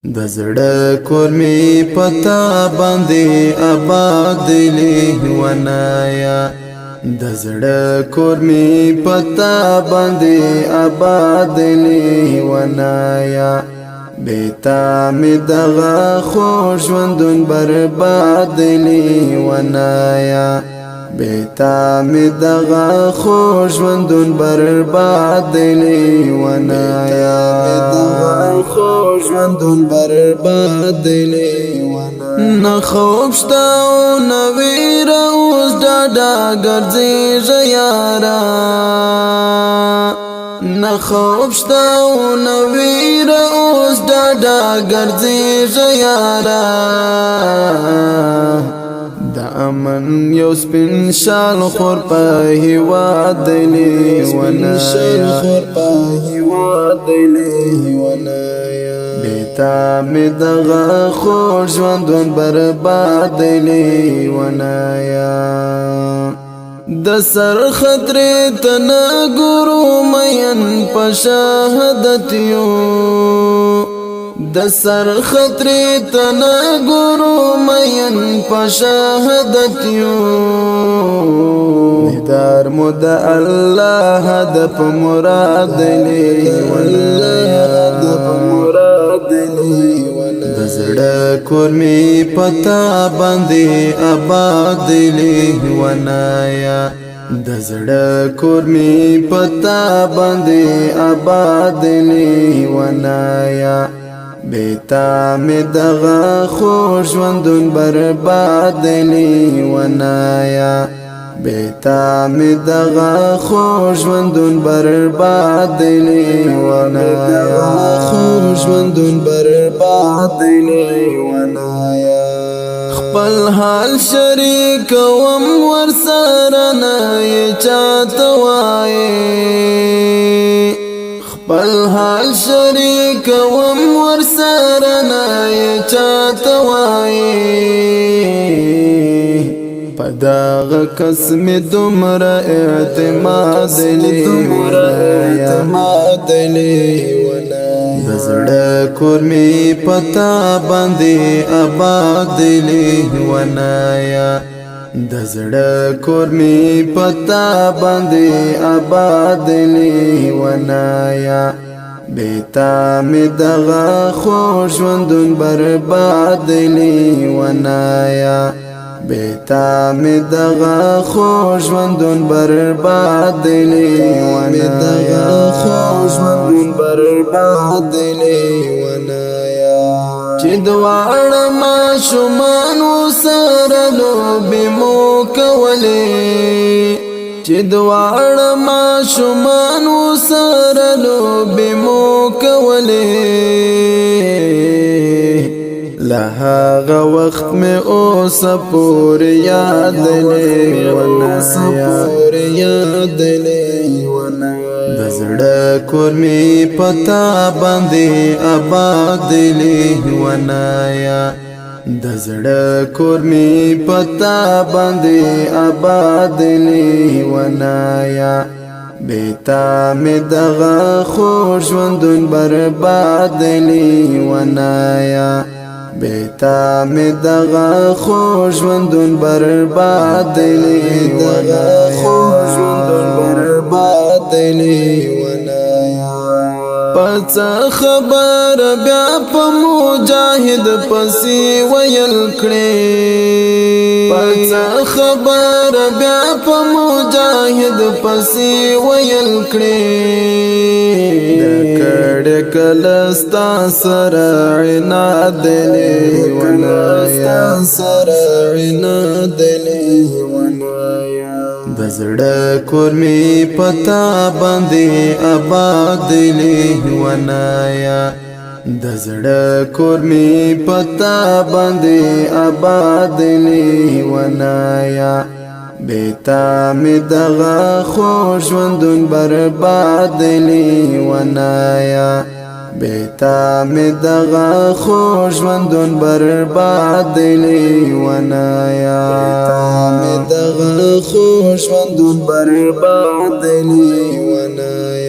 د زړه کور می پتا باندې آباد دی ونایا د زړه کور می پتا باندې آباد دی ونایا بیتا می دغه خوش ژوندون برباد دی ونایا بیتا می دغه خوش ژوندون برباد دی ونایا خوش ژوندون برباد دی ونایا نه خوف شته او نه ویره اوس ډاډه ګرځېږه یاره نه خوف شته او نه ویره اوس ډاډه ګرځېږه یاره د امن یو سپین شال خور په هیواد دی ونایا بیتا می دغه خوش ژوندون برباد دی ونایا د سر خطرې تنه ګورو مین په شهادت یو د سر خطرې تنه ګورو مین په شهادت یو دیدار مو د الله هدف مراد دی د زړه کور می پتا باندې آباد دی ونایا د زړه کور می پتا باندې آباد دی ونایا بیتا می دغه خوش ژوندون برباد دی ونایا بیتا می دغه خوش ژوندون برباد دی ونایا خوش ژوندون برباد دی ونایا خپل حال شریک وم ور سره نه چاته وایي خپل حال شریک وم ور سره نه چاته وایي پدغه قسم دومره اعتماد دی د زړه کور می پتا باندې آباد دی ونایا د زړه کور می پتا باندې آباد دی ونایا بیتا می دغه خوش ژوندون برباد دی ونایا بیتا می دغه خوش ژوندون برباد دی ونایا خوش ژوندون برباد دی ونایا چې دواړه ماشومان سره لوبې مو کولې چې دواړه ماشومان سره لوبې مو کولې له هغه وخت مې اوس پورې یاد دی د زړه کور می پتا باندې آباد دی ونایا د زړه کور می پتا باندې آباد دی ونایا بیتا می دغه خوش ژوندون برباد دی ونایا بیتا می دغه خوش ژوندون برباد دی ونایا پس خبر بیا په مجاهد پسې ویل کړې پس خبر بیا په مجاهد پسې ویل کړې کړه کله ستا سره عناد دی ونایا د زړه کور می پتا باندې آباد دی ونایا د زړه کور می پتا باندې آباد دی ونایا بیتا می دغه خوش ژوندون برباد دی ونایا بیتا می دغه خوش ژوندون برباد دی ونایا خوش ژوندون برباد دی ونایا